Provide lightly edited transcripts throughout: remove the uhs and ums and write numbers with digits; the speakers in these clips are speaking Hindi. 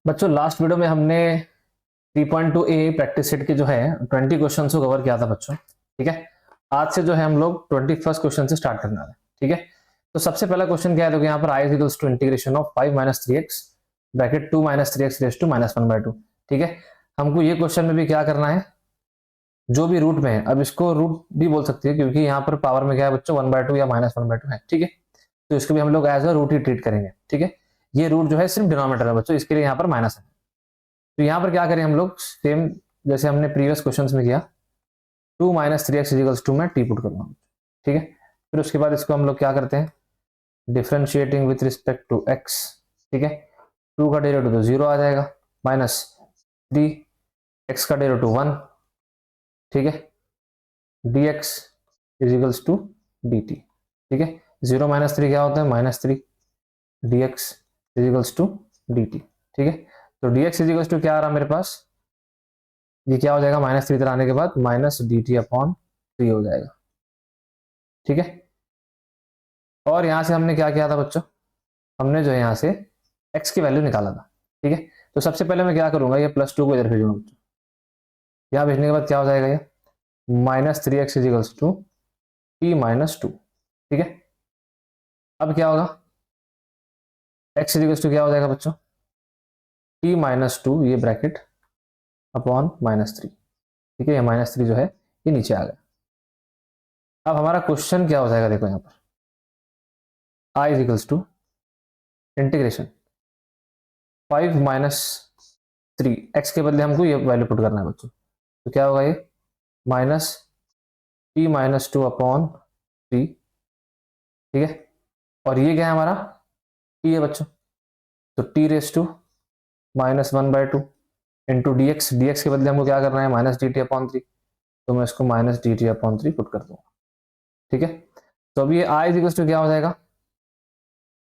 बच्चों लास्ट वीडियो में हमने 3.2 ए प्रैक्टिस सेट के जो है 20 क्वेश्चन को कवर किया था बच्चों। ठीक है, आज से जो है हम लोग 21st क्वेश्चन से स्टार्ट करने वाले हैं। ठीक है, तो सबसे पहला क्वेश्चन क्या है, देखो यहाँ पर I equals to integration of 5 minus 3x bracket 2 minus 3x raise to minus 1/2। ठीक है, हमको ये क्वेश्चन में भी क्या करना है, जो भी रूट में है, अब इसको रूट भी बोल सकते हैं क्योंकि यहाँ पर पावर में क्या है बच्चों 1/2 या माइनस 1/2 है। ठीक है, तो इसको भी हम लोग एज अ रूट ही ट्रीट करेंगे। ठीक है, ये रूट जो है सिर्फ डिनोमिनेटर है बच्चों, इसके लिए यहाँ पर माइनस है। तो यहाँ पर क्या करें हम लोग, सेम जैसे हमने प्रीवियस क्वेश्चन में किया, 2 माइनस 3x इजिकल्स 2 में टी पुट करूंगा। ठीक है, फिर उसके बाद इसको हम लोग क्या करते हैं, differentiating with respect to x। ठीक है, 2 का डेरिवेटिव तो 0 आ जाएगा, माइनस 3 x का डेरिवेटिव 1। ठीक है, dx इजिकल्स टू dt। ठीक है, 0 माइनस 3 क्या होता है, -3 dx इजिकल्स टू dt। ठीक है, तो dx इजिकल्स टू क्या आ रहा मेरे पास, ये क्या हो जाएगा, -3 इधर आने के बाद माइनस dt अपॉन 3 हो जाएगा। ठीक है, और यहां से हमने क्या किया था बच्चों, हमने जो है यहां से x की वैल्यू निकाला था। ठीक है, तो सबसे पहले मैं क्या करूंगा, ये +2 को इधर भेजूंगा बच्चों। यहाँ भेजने के बाद क्या हो जाएगा, ये -3x equals to t minus 2। ठीक है, अब क्या होगा, x इजिकल्स टू क्या हो जाएगा बच्चों, t माइनस 2 ये ब्रैकेट अपॉन -3। ठीक है, ये -3 जो है ये नीचे आ गया। अब हमारा क्वेश्चन क्या हो जाएगा, देखो यहाँ पर i equals to integration 5 minus 3 x के बदले हमको ये वैल्यू पुट करना है बच्चों, तो क्या होगा, ये माइनस टी माइनस 2 अपॉन 3। ठीक है, और ये क्या है हमारा, टी है बच्चों, तो T raise to -1/2 into D X. D x के बदले हमको क्या करना है, माइनस डी टी अपॉन 3, तो मैं इसको minus D T upon 3 put कर दूंगा। ठीक है, तो अब ये आई इक्वल्स टू क्या हो जाएगा,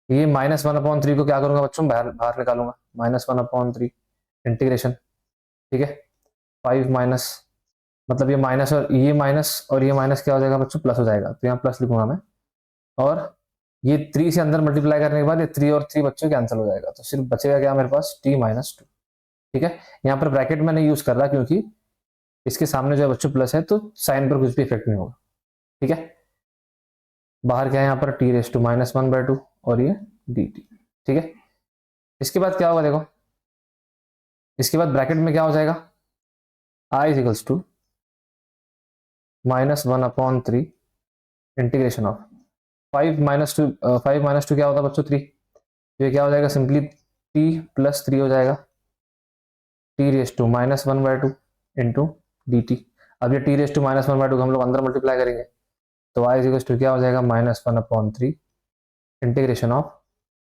ये -1/3 को क्या करूंगा बच्चों, बाहर बाहर निकालूंगा, -1/3 इंटीग्रेशन। ठीक है, 5 माइनस, मतलब ये माइनस और ये माइनस क्या हो जाएगा बच्चों, प्लस हो जाएगा, तो यहाँ प्लस लिखूंगा मैं। और ये 3 से अंदर मल्टीप्लाई करने के बाद ये 3 और 3 बच्चों कैंसिल हो जाएगा, तो सिर्फ बचेगा क्या मेरे पास, t माइनस 2। ठीक है, यहाँ पर ब्रैकेट में नहीं यूज कर रहा क्योंकि इसके सामने जो है बच्चों प्लस है, तो साइन पर कुछ भी इफेक्ट नहीं होगा। ठीक है, बाहर क्या है यहाँ पर t रेस टू -1/2 और ये dt। ठीक है, इसके बाद क्या होगा देखो, इसके बाद ब्रैकेट में क्या हो जाएगा, i equals to -1/3 integration of 5 - 2 क्या होता है बच्चों, 3। तो ये क्या हो जाएगा, सिंपली t + 3 हो जाएगा, t raise to -1/2 into D T. अब ये t रेस टू -1/2 हम लोग अंदर मल्टीप्लाई करेंगे, तो y इक्वल्स टू क्या हो जाएगा, -1/3 integration of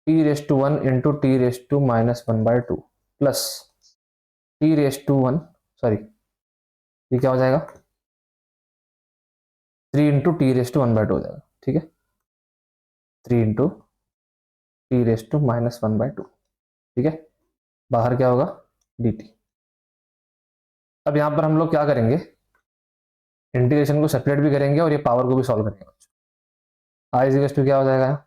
t raise to 1 into t raise to -1/2 plus t raise to 1, sorry ये क्या हो जाएगा, 3 इंटू टी रेस टू 1/2 हो जाएगा। ठीक है, 3 इंटू टी रेस टू -1/2। ठीक है, बाहर क्या होगा, डी टी। अब यहां पर हम लोग क्या करेंगे, इंटीग्रेशन को सेपरेट भी करेंगे और ये पावर को भी सॉल्व करेंगे। आई इक्वल्स टू क्या हो जाएगा,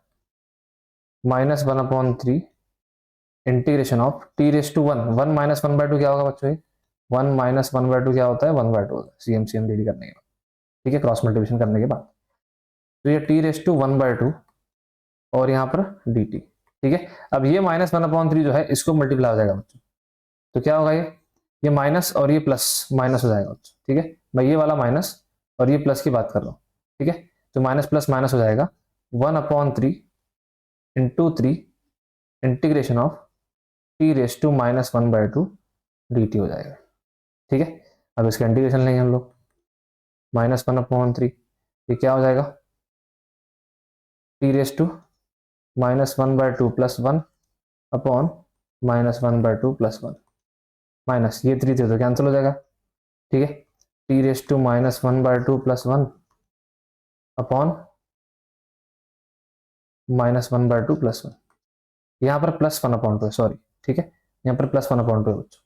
-1/3 integration of t raise to 1, 1 -1/2 क्या होगा बच्चों, 1 -1/2 क्या होता है, 1/2 होगा, CM रेडी करने के बाद। ठीक है, क्रॉस मल्टीप्लिकेशन करने के बाद, तो ये टी रेस टू 1/2 और यहाँ पर डी टी। ठीक है, अब ये -1/3 जो है इसको मल्टीप्लाई हो जाएगा बच्चों, तो क्या होगा, ये माइनस और ये प्लस माइनस हो जाएगा बच्चों। ठीक है, मैं ये वाला माइनस और ये प्लस की बात कर रहा हूँ। ठीक है, तो माइनस प्लस माइनस हो जाएगा, 1/3 into 3 integration of t raise to -1/2 d t हो जाएगा। ठीक है, अब इसका इंटीग्रेशन लेंगे हम लोग, -1/3 ये क्या हो जाएगा, t raise to -1/2 plus 1 upon -1/2 plus 1, minus ये 3 थे तो कैंसिल हो जाएगा। ठीक है, t raise to -1/2 plus 1 upon -1/2 plus 1, यहाँ पर +1/2 है, सॉरी। ठीक है, यहाँ पर +1/2 है बच्चों,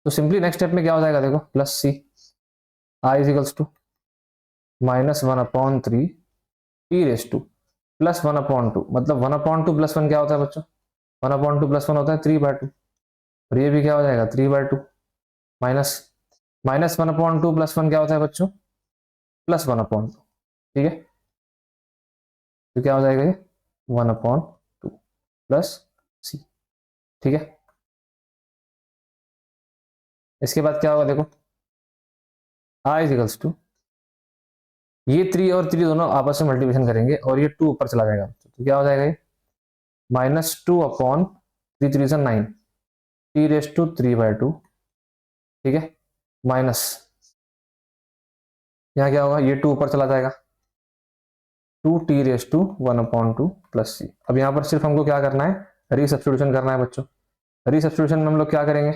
तो सिंपली नेक्स्ट स्टेप में क्या हो जाएगा देखो, plus C I equals to -1/3 t raise to +1/2, मतलब 1/2 प्लस 1 क्या होता है बच्चों, 1/2 प्लस 1 होता है 3/2। और ये भी क्या हो जाएगा 3/2 माइनस माइनस 1/2 प्लस 1 क्या होता है बच्चों, +1/2। ठीक है, तो क्या हो जाएगा ये 1/2 प्लस सी। ठीक है, इसके बाद क्या होगा देखो, आई इज इक्वल्स टू, ये 3 और 3 दोनों आपस में मल्टीप्लिकेशन करेंगे और ये 2 ऊपर चला जाएगा, तो क्या हो जाएगा ये -2/3 3 9 t⁻3/2। ठीक है, माइनस यहाँ क्या होगा, ये 2 ऊपर चला जाएगा, 2t⁻1/2 प्लस सी। अब यहाँ पर सिर्फ हमको क्या करना है, रीसब्स्टिट्यूशन करना है बच्चों। रीसब्स्टिट्यूशन में हम लोग क्या करेंगे,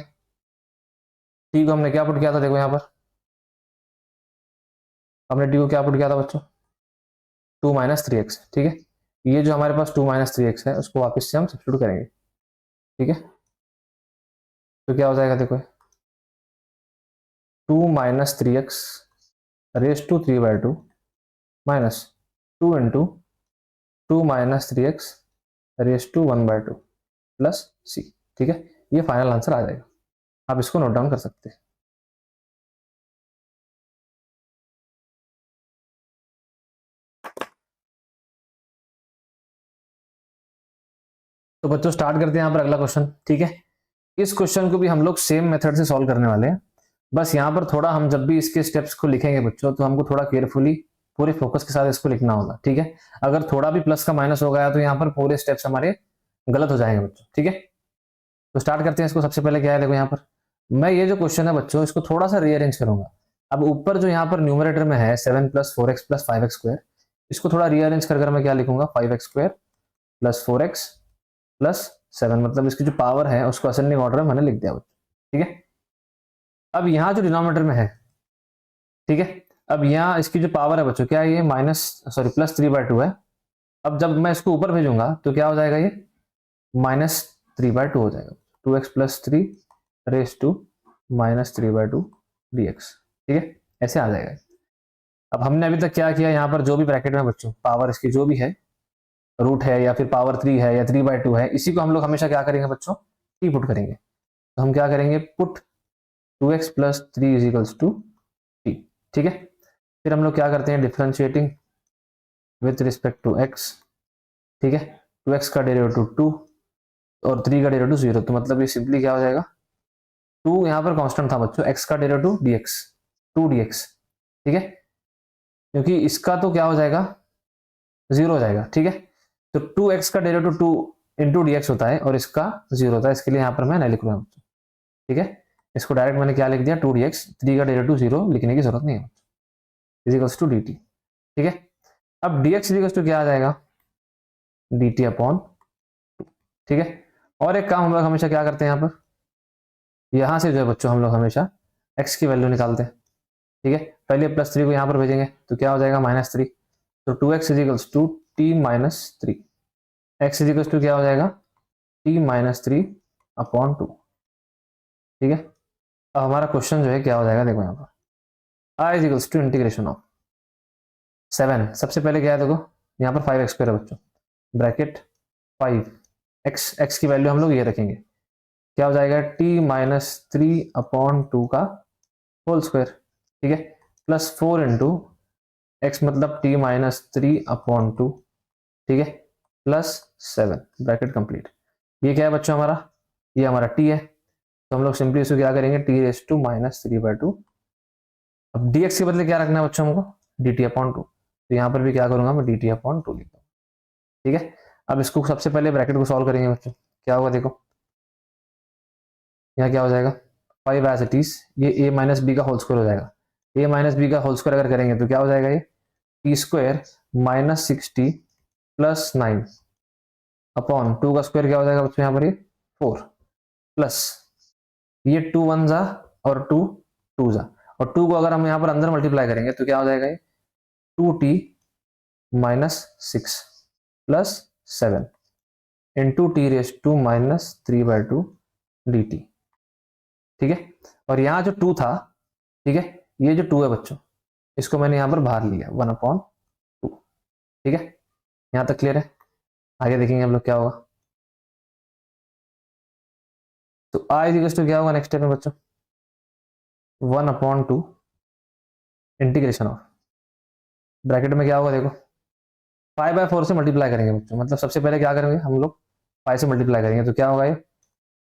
टी को हमने क्या पुट किया था, देखो यहाँ पर हमने टी को क्या पुट किया था बच्चों, 2 - 3x। ठीक है, ये जो हमारे पास 2 - 3x है उसको वापस से हम सब्स्टिट्यूट करेंगे। ठीक है, तो क्या हो जाएगा देखो, 2 - 3x⁻³ minus 2 × 2 - 3x⁻² plus C. ठीक है, ये फाइनल आंसर आ जाएगा, आप इसको नोट डाउन कर सकते हैं। तो बच्चों स्टार्ट करते हैं यहाँ पर अगला क्वेश्चन। ठीक है, इस क्वेश्चन को भी हम लोग सेम मेथड से सॉल्व करने वाले हैं, बस यहाँ पर थोड़ा हम जब भी इसके स्टेप्स को लिखेंगे बच्चों तो हमको थोड़ा केयरफुली पूरे फोकस के साथ इसको लिखना होगा। ठीक है, अगर थोड़ा भी प्लस का माइनस हो गया तो यहाँ पर पूरे स्टेप्स हमारे गलत हो जाएंगे बच्चों। ठीक है, तो स्टार्ट करते हैं इसको। सबसे पहले क्या है देखो, यहाँ पर मैं ये जो क्वेश्चन है बच्चों इसको थोड़ा सा रीअरेंज करूंगा। अब ऊपर जो यहाँ पर न्यूमरेटर में है 7 + 4x + 5x², इसको थोड़ा रीअरेंज कर मैं क्या लिखूंगा, 5x² + 4x + 7, मतलब इसकी जो पावर है उसको असेंडिंग ऑर्डर में मैंने लिख दिया बच्चों। ठीक है, अब यहाँ जो डिनोमिनेटर में है, ठीक है, अब यहाँ इसकी जो पावर है बच्चों क्या है, ये +3/2 है। अब जब मैं इसको ऊपर भेजूंगा तो क्या हो जाएगा, ये -3/2 हो जाएगा, 2x + 3 रेस टू -3/2 dx। ठीक है, ऐसे आ जाएगा। अब हमने अभी तक क्या किया, यहाँ पर जो भी ब्रैकेट में बच्चों पावर इसकी जो भी है, रूट है या फिर पावर 3 है या 3/2 है, इसी को हम लोग हमेशा क्या करेंगे बच्चों, टी पुट करेंगे। तो हम क्या करेंगे, पुट 2x + 3 = t। ठीक है, फिर हम लोग क्या करते हैं, differentiating with respect to x। ठीक है, 2x का डेरिवेटिव 2 और 3 का डेरिवेटिव 0, तो मतलब ये सिंपली क्या हो जाएगा, 2 यहाँ पर कांस्टेंट था बच्चों, x का डेरिवेटिव dx 2 dx। ठीक है, क्योंकि इसका तो क्या हो जाएगा 0 हो जाएगा। ठीक है, तो 2x का डेरिवेटिव 2 × dx होता है और इसका 0 होता है, इसके लिए यहाँ पर मैं नहीं लिख रहा हूँ। ठीक है, इसको डायरेक्ट मैंने क्या लिख दिया, 2 dx, 3 का डेरिवेटिव 0 लिखने की जरूरत नहीं है, इज टू dt। ठीक है, अब dx इज क्या आ जाएगा, dt/2। ठीक है, और एक काम हम लोग हमेशा क्या करते हैं, यहाँ पर यहाँ से जो है बच्चों हम लोग हमेशा x की वैल्यू निकालते हैं। ठीक है, पहले +3 को यहाँ पर भेजेंगे तो क्या हो जाएगा -3, तो 2x = t-3, x क्या हो जाएगा t-3/2। ठीक है, अब हमारा क्वेश्चन जो है क्या हो जाएगा, देखो यहाँ पर i = इंटीग्रेशन ऑफ 7, सबसे पहले क्या है देखो, यहाँ पर 5x² है बच्चों, ब्रैकेट 5, x की वैल्यू हम लोग ये रखेंगे, क्या हो जाएगा t-3/2 का होल स्क्वायर। ठीक है, +4 × x मतलब t-3/2। ठीक है, +7 ब्रैकेट कंप्लीट। ये क्या है बच्चों हमारा, ये हमारा t है, तो हम लोग सिंपली इसको क्या करेंगे, t⁻3/2। अब dx के बदले क्या रखना है बच्चों हमको, dt/2, तो यहाँ पर भी क्या करूंगा मैं, dt/2 लिखूंगा। ठीक है, अब इसको सबसे पहले ब्रैकेट को सॉल्व करेंगे बच्चों, क्या होगा देखो, यहाँ क्या हो जाएगा 5 एज इट इज, ये a - b का होल स्क्वायर हो जाएगा। a - b का होल स्क्वायर अगर करेंगे तो क्या हो जाएगा, ये t² -60 + 9 अपॉन 2 का स्क्वायर क्या हो जाएगा बच्चों यहाँ पर, ये 4 प्लस ये 2 1 जा और 2 2 जा, और 2 को अगर हम यहाँ पर अंदर मल्टीप्लाई करेंगे तो क्या हो जाएगा, ये 2t -6 + 7 इंटू t⁻³ dt। ठीक है, और यहाँ जो 2 था, ठीक है, ये जो 2 है बच्चों इसको मैंने यहाँ पर बाहर लिया 1/2। ठीक है, यहाँ तक क्लियर है, आगे देखेंगे हम लोग क्या होगा। तो आई इक्वल्स टू क्या होगा नेक्स्ट स्टेप में बच्चों, 1/2 इंटीग्रेशन ऑफ, ब्रैकेट में क्या होगा देखो, 5/4 से मल्टीप्लाई करेंगे बच्चों, मतलब सबसे पहले क्या करेंगे हम लोग 5 से मल्टीप्लाई करेंगे, तो क्या होगा ये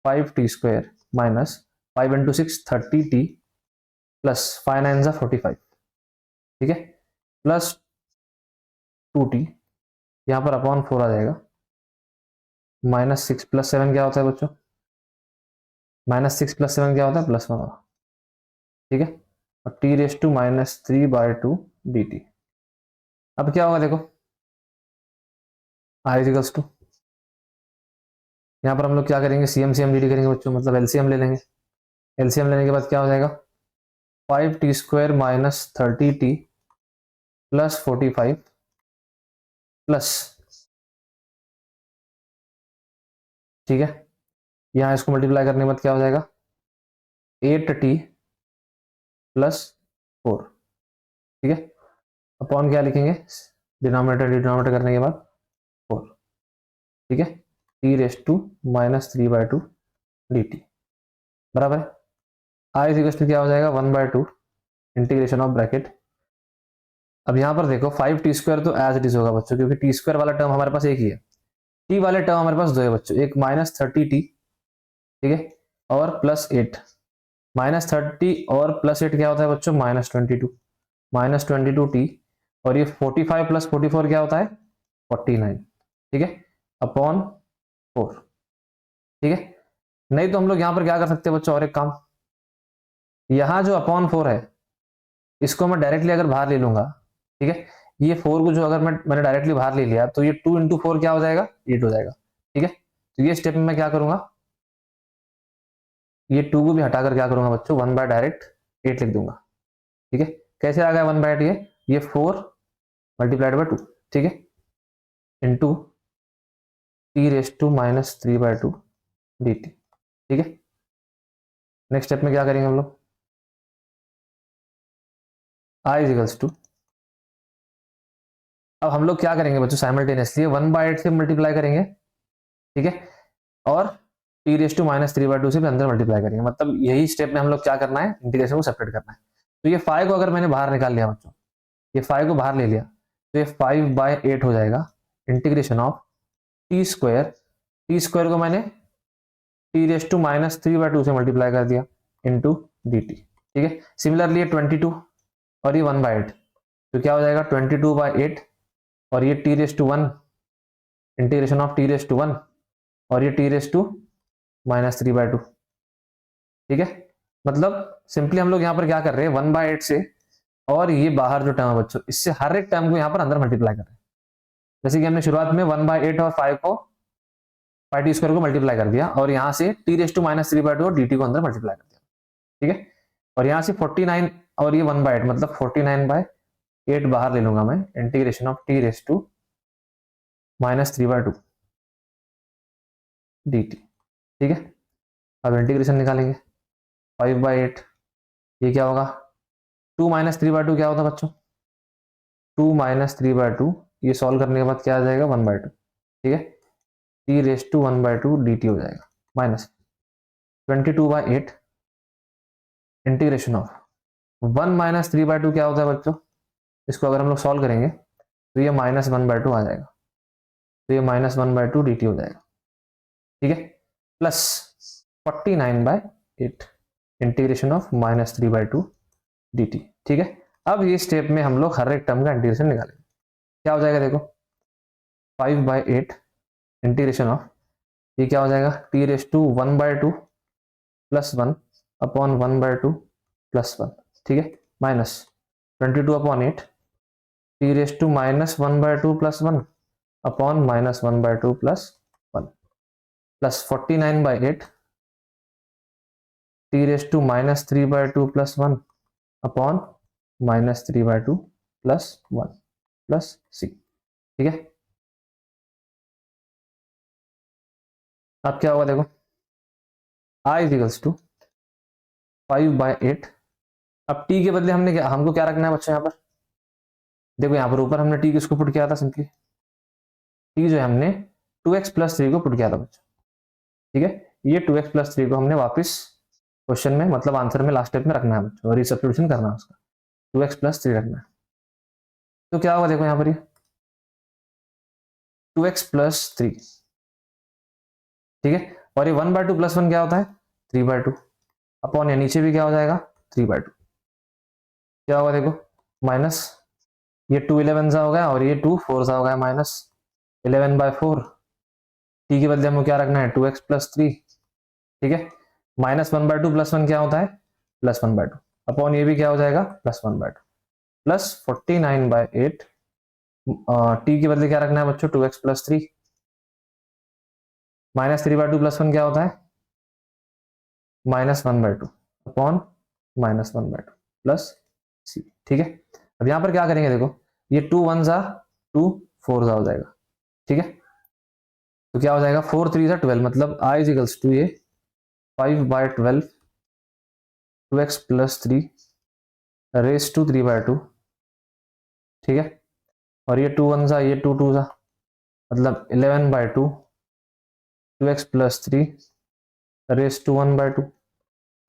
5t² माइनस 5 × 6 30t प्लस 5 9 ज़ा 45, ठीक है, प्लस 2t, यहाँ पर अपॉन 4 आ जाएगा, -6 + 7 क्या होता है बच्चों, -6 + 7 क्या होता है +1, ठीक है, और t⁻³ dt। अब क्या होगा देखो, i इक्वल्स टू, यहाँ पर हम लोग क्या करेंगे CM करेंगे बच्चों, मतलब LCM ले लेंगे, LCM लेने के बाद क्या हो जाएगा 5t² minus 30t plus 45 plus, ठीक है, यहाँ इसको मल्टीप्लाई करने के बाद क्या हो जाएगा 8t प्लस 4, ठीक है, अपॉन क्या लिखेंगे डिनोमिनेटर डिनोमिनेटर करने के बाद 4, ठीक है, t⁻³ dt बराबर है, आई इक्वल्स टू क्या हो जाएगा 1/2 इंटीग्रेशन ऑफ ब्रैकेट। अब यहाँ पर देखो 5t² तो एज इट इज होगा बच्चों, क्योंकि t² वाला टर्म हमारे पास एक ही है, t वाले टर्म हमारे पास दो है बच्चों, एक -30t, ठीक है, और +8, -30 और +8 क्या होता है बच्चों -22, -22t, और ये 45 + 44 क्या होता है 49, ठीक है, अपॉन 4, ठीक है। नहीं तो हम लोग यहाँ पर क्या कर सकते हैं बच्चों, और एक काम, यहाँ जो अपॉन 4 है इसको मैं डायरेक्टली अगर बाहर ले लूंगा, ठीक है, ये 4 को जो अगर मैंने डायरेक्टली बाहर ले लिया तो ये 2 × 4 क्या हो जाएगा 8 हो जाएगा, ठीक है, तो ये स्टेप में मैं क्या करूंगा, ये 2 को भी हटाकर क्या करूंगा बच्चों 1 डायरेक्ट 8 लिख दूंगा, ठीक है, कैसे आ गया 1/8, ये 4 × 2, ठीक है, इंटू t⁻³ dt, ठीक है। नेक्स्ट स्टेप में क्या करेंगे हम लोग, i इक्वल्स टू, अब हम लोग क्या करेंगे बच्चों साइमल्टेनियसली 1/8 से मल्टीप्लाई करेंगे, ठीक है, और t⁻³ से भी अंदर मल्टीप्लाई करेंगे, मतलब यही स्टेप में हम लोग क्या करना है इंटीग्रेशन को सेपरेट करना है। तो ये 5 को अगर मैंने बाहर निकाल लिया बच्चों, ये 5 को बाहर ले लिया तो ये 5/8 हो जाएगा, इंटीग्रेशन ऑफ t² को मैंने t⁻³ से मल्टीप्लाई कर दिया इंटू dt, ठीक है। सिमिलरली ये 22 और ये 1/8 तो क्या हो जाएगा 22/8, और ये t⁻1 इंटीग्रेशन ऑफ t⁻1 और ये t⁻³ ठीक है। मतलब सिंपली हम लोग यहाँ पर क्या कर रहे हैं 1/8 से, और ये बाहर जो टर्म है बच्चों इससे हर एक टर्म को यहाँ पर अंदर मल्टीप्लाई कर रहे हैं, जैसे कि हमने शुरुआत में 1/8 और 5 को 5t² को मल्टीप्लाई कर दिया, और यहाँ से t⁻³ और dt को अंदर मल्टीप्लाई कर दिया, ठीक है, और यहाँ से 49 और ये 1/8 मतलब 49/8 बाहर ले लूंगा मैं, इंटीग्रेशन ऑफ t⁻³ dt, ठीक है। अब इंटीग्रेशन निकालेंगे 5/8, ये क्या होगा 2 - 3/2 क्या होता है बच्चों 2 - 3/2, ये सॉल्व करने के बाद क्या आ जाएगा 1/2, ठीक है, t⁻1/2 dt हो जाएगा, माइनस 22/8 इंटीग्रेशन ऑफ 1 - 3/2 क्या होता है बच्चों, इसको अगर हम लोग सॉल्व करेंगे तो ये -1/2 आ जाएगा, तो ये -1/2 dt हो जाएगा, ठीक है, प्लस 49/8 इंटीग्रेशन ऑफ -3/2 dt, ठीक है। अब ये स्टेप में हम लोग हर एक टर्म का इंटीग्रेशन निकालेंगे, क्या हो जाएगा देखो 5/8 इंटीग्रेशन ऑफ, ये क्या हो जाएगा t⁻1/2 प्लस 1 अपॉन 1/2 प्लस 1, ठीक है, minus 22/8 t⁻1/2 plus 1 upon -1/2 plus 1 plus 49/8 t⁻³ plus 1 upon -3/2 plus 1 plus c, ठीक है। अब क्या होगा देखो i इक्वल्स टू 5/8, अब t के बदले हमको क्या रखना है बच्चों, यहाँ पर देखो, यहाँ पर ऊपर हमने t किसको पुट किया था, सिंपली t जो है हमने 2x + 3 को पुट किया था बच्चों, ठीक है, ये 2x प्लस 3 को हमने वापस क्वेश्चन में मतलब आंसर में लास्ट स्टेप में रखना है बच्चों, रिसब्स्टिट्यूशन करना है उसका, 2x प्लस 3 रखना है। तो क्या होगा देखो यहाँ पर, ये 2x प्लस 3, ठीक है। और ये 1/2 प्लस 1 क्या होता है, 3/2 अपॉन, या नीचे भी क्या हो जाएगा 3/2, क्या होगा देखो माइनस, ये 2 11 सा हो गया और ये 2 4 सा हो गया, माइनस 11/4, टी के बदले हमको क्या रखना है 2x प्लस 3, ठीक है। माइनस 1/2 प्लस 1 क्या होता है प्लस 1/2 अपॉन, ये भी क्या हो जाएगा प्लस 1/2 प्लस 49/8, टी के बदले क्या रखना है बच्चों 2x प्लस 3, माइनस 3/2 प्लस 1 क्या होता है -1/2 अपॉन -1/2 प्लस सी, ठीक है। अब यहां पर क्या करेंगे देखो, ये 2 1 सा 2 4 सा हो जाएगा, ठीक है। तो क्या हो जाएगा 4 3 सा 12, मतलब i इक्वल्स टू ये 5/12 2x प्लस 3 रेस टू 3/2, ठीक है। और ये 2 1 सा ये 2 2 सा, मतलब 11/2 2x प्लस 3 रेस टू 1/2,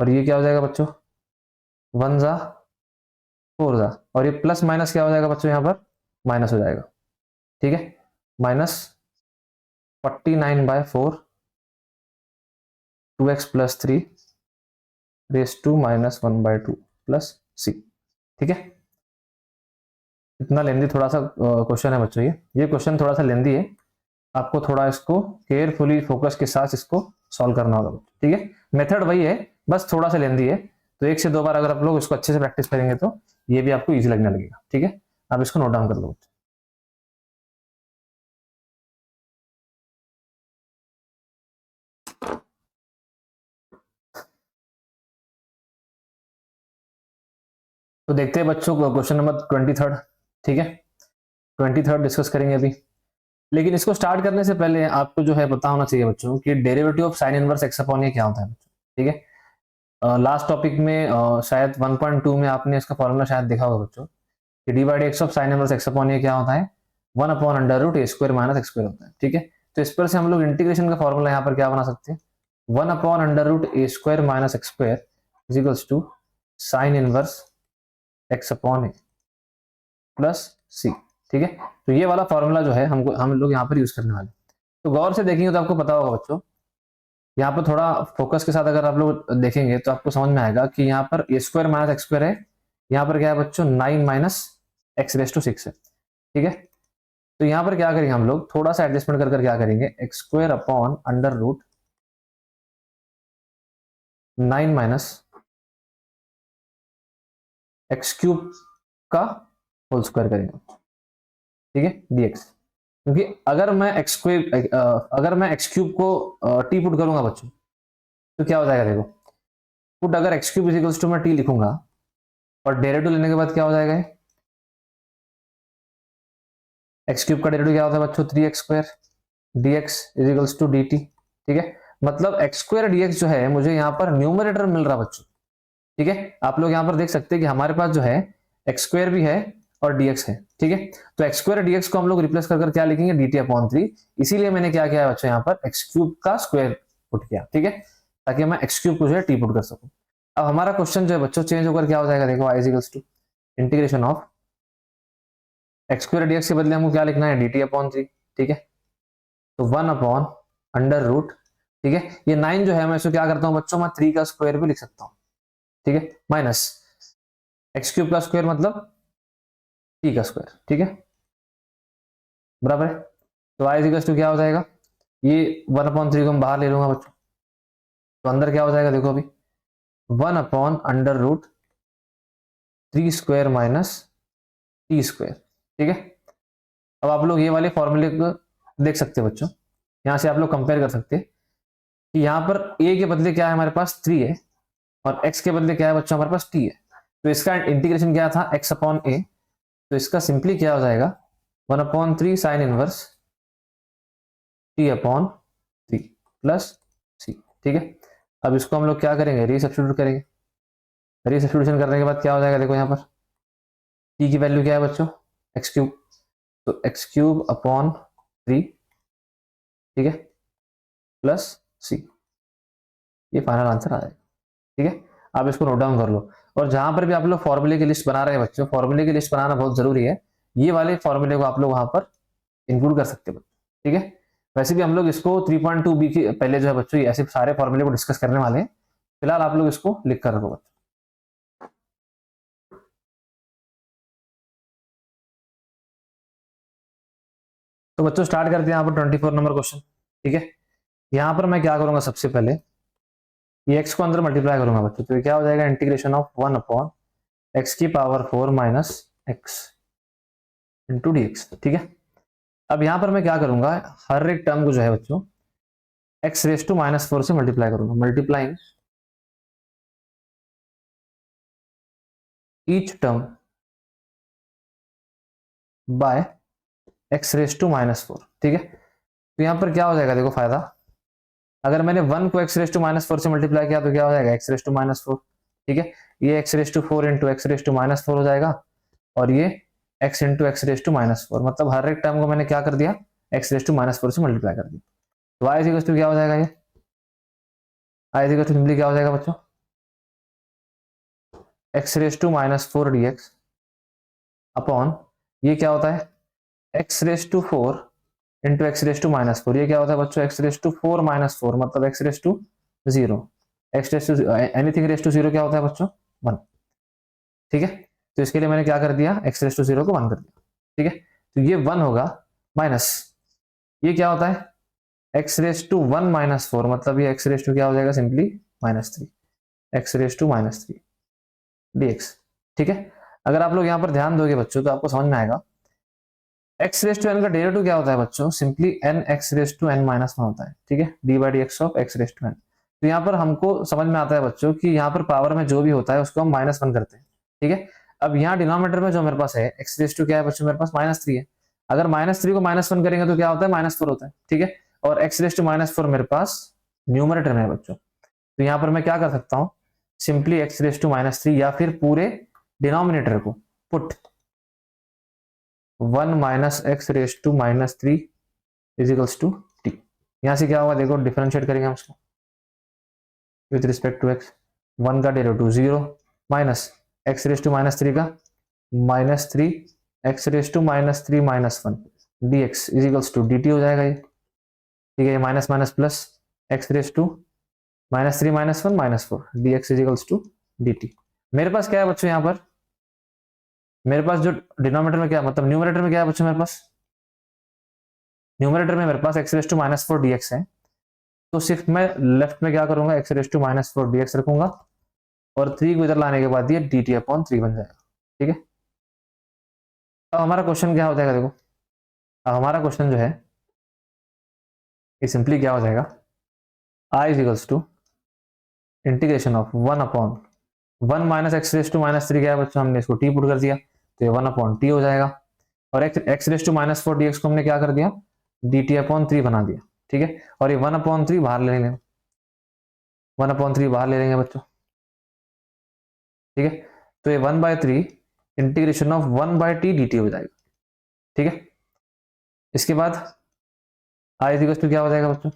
और ये क्या हो जाएगा बच्चों 1 सा 4 सा, और ये प्लस माइनस क्या हो जाएगा बच्चों यहाँ पर माइनस हो जाएगा, ठीक है। Minus 49/4 2x plus 3 raise to -1/2 plus C, ठीक है। इतना लेंदी थोड़ा सा क्वेश्चन है बच्चों, ये क्वेश्चन थोड़ा सा लेंदी है, आपको थोड़ा इसको केयरफुली फोकस के साथ इसको सॉल्व करना होगा, ठीक है। मेथड वही है, बस थोड़ा सा लेंदी है, तो 1 से 2 बार अगर आप लोग इसको अच्छे से प्रैक्टिस करेंगे तो ये भी आपको इजी लगने लगेगा, ठीक है। आप इसको नोट डाउन कर लो। तो देखते हैं बच्चों क्वेश्चन नंबर 23, ठीक है। 23 डिस्कस करेंगे अभी, लेकिन इसको स्टार्ट करने से पहले आपको जो है पता होना चाहिए बच्चों कि derivative of sine inverse x upon ये क्या होता है बच्चों, ठीक है। लास्ट टॉपिक में शायद 1.2 में आपने इसका फॉर्मूला शायद देखा होगा बच्चों कि D by d x of sine inverse x upon ये क्या होता है 1/√a² माइनस x² होता है, ठीक है। तो इस पर से हम लोग इंटीग्रेशन का फॉर्मूला यहाँ पर क्या बना सकते हैं 1/√a² minus x² is equals to sine inverse x upon a plus C, ठीक है। तो ये वाला फॉर्मूला जो है हम लोग यहाँ पर यूज करने वाले, तो गौर से देखेंगे तो आपको पता होगा बच्चों, यहाँ पर थोड़ा फोकस के साथ अगर आप लोग देखेंगे तो आपको समझ में आएगा कि यहाँ पर a² माइनस x² है, यहाँ पर क्या है बच्चों 9 माइनस x⁻⁶ है, ठीक है। तो यहाँ पर क्या करेंगे हम लोग थोड़ा सा एडजस्टमेंट कर क्या करेंगे x² अपॉन √9 माइनस x³ का होल स्क्वायर करेंगे, ठीक है dx, क्योंकि अगर मैं x³ को t पुट करूंगा बच्चों तो क्या हो जाएगा देखो, पुट अगर x³ इक्वल्स टू मैं t लिखूंगा और डेरिवेटिव लेने के बाद क्या हो जाएगा x³ का डेरिवेटिव क्या होता है बच्चों 3x² dx is equals to dt, ठीक है। मतलब x² dx जो है मुझे यहाँ पर न्यूमरेटर मिल रहा बच्चों, ठीक है। आप लोग यहाँ पर देख सकते हैं कि हमारे पास जो है x² भी है और dx है, ठीक है। तो x² dx को हम लोग रिप्लेस कर क्या लिखेंगे dt/3, इसीलिए मैंने क्या किया बच्चों यहाँ पर x³ का स्क्वायर पुट किया, ठीक है, ताकि मैं x³ को जो है t पुट कर सकूं। अब हमारा क्वेश्चन जो है बच्चों चेंज होकर क्या हो जाएगा देखो i equals to integration of x² dx के बदले हमको क्या लिखना है dt/3, ठीक है। तो 1/√, ठीक है। ये 9 जो है मैं इसको क्या करता हूँ बच्चों मैं 3 का स्क्वायर भी लिख सकता हूँ, ठीक है, माइनस x³ का स्क्वायर मतलब t का स्क्वायर, ठीक है, बराबर है। तो i इक्वल्स टू क्या हो जाएगा, ये 1/3 को हम बाहर ले लूंगा बच्चों, तो अंदर क्या हो जाएगा देखो अभी 1/√3² माइनस t², ठीक है। अब आप लोग ये वाले फॉर्मूले को देख सकते हैं बच्चों, यहां से आप लोग कंपेयर कर सकते हैं कि यहाँ पर a के बदले क्या है हमारे पास 3 है और x के बदले क्या है बच्चों हमारे पास t है, तो इसका इंटीग्रेशन क्या था x/a, तो इसका सिंपली क्या हो जाएगा 1/3 sine inverse t/3 plus C, ठीक है। अब इसको हम लोग क्या करेंगे रीसब्स्टिट्यूट करेंगे, रीसब्स्टिट्यूशन करने के बाद क्या हो जाएगा देखो यहाँ पर t की वैल्यू क्या है बच्चों x³, तो x³/3, ठीक है, प्लस सी, ये फाइनल आंसर आ जाएगा। ठीक है, आप इसको नोट डाउन कर लो। और जहां पर भी आप लोग फॉर्मूले की लिस्ट बना रहे हैं बच्चों, फॉर्मूले की लिस्ट बनाना बहुत जरूरी है। ये वाले फॉर्मूले को आप लोग वहां पर इंक्लूड कर सकते हो। ठीक है, वैसे भी हम लोग इसको 3.2 बी के पहले जो है बच्चों ऐसे सारे फॉर्मूले को डिस्कस करने वाले हैं। फिलहाल आप लोग इसको लिख कर रखो बच्चों। तो बच्चों स्टार्ट करते हैं यहाँ पर 24 नंबर क्वेश्चन। ठीक है, यहाँ पर मैं क्या करूंगा, सबसे पहले ये x को अंदर मल्टीप्लाई करूंगा बच्चों, तो ये क्या हो जाएगा, इंटीग्रेशन ऑफ 1 अपॉन x की power 4 minus x into D x. ठीक है, अब यहां पर मैं क्या करूंगा, हर एक टर्म को जो है बच्चों x रेस टू माइनस 4 से मल्टीप्लाई करूंगा, multiplying each term by x raise to minus 4। ठीक है, तो यहां पर क्या हो जाएगा, देखो फायदा, अगर मैंने 1 को x रेस टू माइनस 4 से मल्टीप्लाई किया तो क्या हो जाएगा, x रेस टू माइनस 4। ठीक है, ये x raise to 4 into x raise to minus 4 हो जाएगा, और ये x into x raise to minus 4, मतलब हर एक टर्म को मैंने क्या कर दिया, x रेस टू माइनस 4 से मल्टीप्लाई कर दिया। तो y इक्वल टू क्या हो जाएगा, ये y इक्वल टू सिंपली क्या हो जाएगा बच्चों, x raise to minus 4 dx upon ये क्या होता है, x raise to 4 into x raise to minus 4, ये क्या होता है बच्चों, x रेस टू 4 माइनस 4, मतलब x raise to 0, x raise to anything raise to 0 क्या होता है बच्चों, 1। ठीक है, तो इसके लिए मैंने क्या कर दिया, x रेस टू 0 को 1 कर दिया। ठीक है, तो ये 1 होगा, माइनस ये क्या होता है, x रेस टू 1 माइनस 4, मतलब ये x रेस टू क्या हो जाएगा, simply minus 3, x raise to minus 3 dx। ठीक है, अगर आप लोग यहाँ पर ध्यान दोगे बच्चों तो आपको समझ में आएगा, x रेस टू n का डेरिवेटिव क्या होता है बच्चों, simply n x raise to n minus 1 होता है। ठीक है, d by d x of x raise to n। तो यहाँ पर हमको समझ में आता है बच्चों कि यहाँ पर पावर में जो भी होता है उसको हम माइनस 1 करते हैं। ठीक है, अब यहाँ डिनोमिनेटर में जो मेरे पास है x रेस टू क्या है बच्चों, मेरे पास माइनस 3 है, अगर माइनस 3 को माइनस 1 करेंगे तो क्या होता है, माइनस 4 होता है। ठीक है, और x रेस टू माइनस 4 मेरे पास न्यूमरेटर में है बच्चों, तो यहाँ पर मैं क्या कर सकता हूँ, simply x raise to minus 3 या फिर पूरे डिनोमिनेटर को put 1 minus x raise to minus 3 is equals to t. यहां से क्या होगा, देखो डिफरेंशिएट करेंगे हम उसको विथ रिस्पेक्ट टू एक्स, 1 का derivative 0 minus x raise to minus 3 का minus 3 x raise to minus 3 minus 1 d x is equals to d t हो जाएगा ये। ठीक है, ये minus minus plus x raise to minus 3 minus 1 minus 4 d x is equals to d t. मेरे पास क्या है बच्चों, यहाँ पर मेरे पास जो डिनोमिनेटर में क्या, मतलब न्यूमरेटर में क्या है बच्चों, मेरे पास न्यूमरेटर में मेरे पास x raise to minus 4 dx है, तो सिर्फ मैं लेफ्ट में क्या करूंगा, x raise to minus 4 dx रखूंगा, और 3 को इधर लाने के बाद ये dt अपॉन 3 बन जाएगा। ठीक है, अब हमारा क्वेश्चन क्या हो जाएगा, देखो अब हमारा क्वेश्चन जो है ये सिंपली क्या हो जाएगा, i is equals to integration of 1 upon 1 minus x raise to minus 3 क्या है बच्चों, हमने इसको t पुट कर दिया, तो ये 1 अपॉन t हो जाएगा, और x raise to minus 4 dx को हमने क्या कर दिया, dt अपॉन 3 बना दिया। ठीक है, और ये 1 अपॉन 3 बाहर ले लेंगे, 1 अपॉन 3 बाहर ले लेंगे बच्चों। ठीक है, तो ये 1 by 3 integration of 1 by t dt हो जाएगा। ठीक है, इसके बाद i इक्वल टू क्या हो जाएगा बच्चों,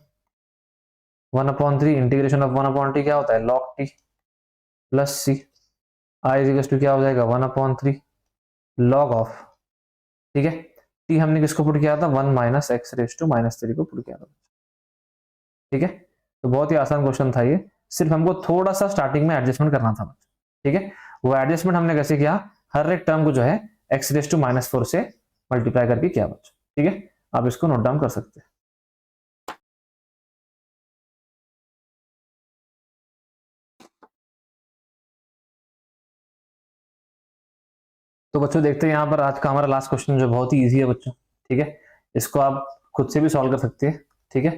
1 upon 3 integration of 1 upon t क्या होता है, log t plus C, i equal to क्या हो जाएगा, 1 अपॉन 3 log ऑफ, ठीक है, टी हमने किसको पुट किया था, 1 minus x raise to minus 3 को पुट किया था। ठीक है, तो बहुत ही आसान क्वेश्चन था ये, सिर्फ हमको थोड़ा सा स्टार्टिंग में एडजस्टमेंट करना था। ठीक है, वो एडजस्टमेंट हमने कैसे किया, हर एक टर्म को जो है एक्स रेस टू माइनस 4 से मल्टीप्लाई करके किया बच्चों। ठीक है, आप इसको नोट डाउन कर सकते हैं। तो बच्चों देखते हैं यहाँ पर आज का हमारा लास्ट क्वेश्चन जो बहुत ही इजी है बच्चों। ठीक है, इसको आप खुद से भी सॉल्व कर सकते हैं। ठीक है,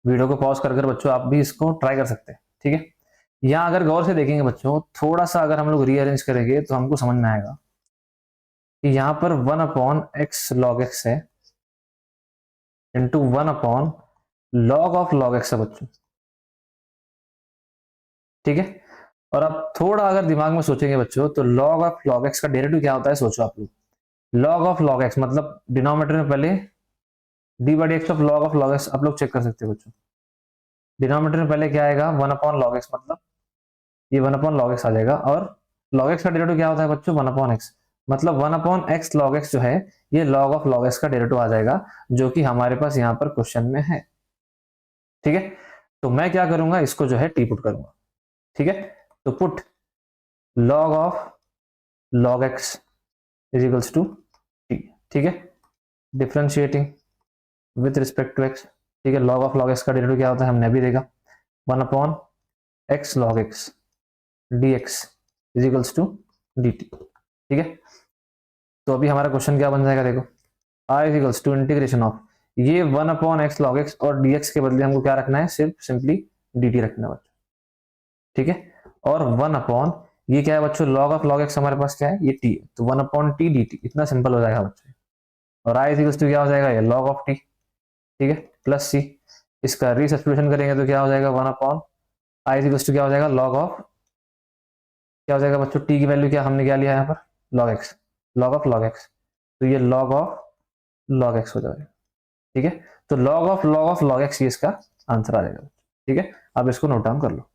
वीडियो को पॉज कर बच्चों आप भी इसको ट्राई कर सकते हैं। ठीक है, यहाँ अगर गौर से देखेंगे बच्चों, थोड़ा सा अगर हम लोग रीअरेंज करेंगे तो हमको समझ में आएगा कि यहाँ पर 1 अपॉन एक्स लॉग एक्स है into 1 upon log of log x है बच्चों। ठीक है, और आप थोड़ा अगर दिमाग में सोचेंगे बच्चों तो लॉग ऑफ लॉग एक्स का डेरिवेटिव क्या होता है, सोचो आप लोग, लॉग ऑफ लॉग एक्स मतलब डिनोमिनेटर में पहले D by d x of log x आप लोग चेक कर सकते हो बच्चों। डिनोमिनेटर में पहले क्या आएगा 1 अपॉन लॉग एक्स, मतलब ये 1 अपॉन लॉग एक्स आ जाएगा, और लॉग एक्स का डेरिवेटिव क्या होता है बच्चों 1 अपॉन एक्स, मतलब 1 अपॉन एक्स लॉग एक्स जो है ये लॉग ऑफ लॉग एक्स का डेरिवेटिव आ जाएगा, जो कि हमारे पास यहाँ पर क्वेश्चन में है। ठीक है, तो मैं क्या करूंगा, इसको जो है टी पुट करूंगा। ठीक है, तो put log of log x is equals to t. ठीक है, differentiating with respect to x. ठीक है, लॉग ऑफ लॉग एक्स का डेरिवेटिव क्या होता है हमने अभी देखा, 1 upon x log x D x is equals to d t. ठीक है, तो अभी हमारा क्वेश्चन क्या बन जाएगा, देखो I is equals to integration of ये 1 अपॉन एक्स लॉग एक्स और डी एक्स के बदले हमको क्या रखना है, सिर्फ सिंपली डी टी रखना है बच्चों। ठीक है, और 1 अपॉन ये क्या है बच्चों, लॉग ऑफ लॉग एक्स हमारे पास क्या है, ये टी, तो 1 अपॉन टी डी टी, इतना सिंपल हो जाएगा बच्चों। और आई इज इक्वल्स टू क्या हो जाएगा, ये लॉग ऑफ टी। ठीक है, प्लस सी, इसका रीसब्स्टिट्यूशन करेंगे तो क्या हो जाएगा 1 upon I is equals to क्या हो जाएगा लॉग ऑफ, क्या हो जाएगा बच्चों, टी की वैल्यू क्या हमने क्या लिया यहाँ पर log x, log of log x, तो ये लॉग ऑफ लॉग एक्स हो जाएगा। ठीक है, तो लॉग ऑफ लॉग एक्स ये इसका आंसर आ जाएगा। ठीक है, अब इसको नोट डाउन कर लो।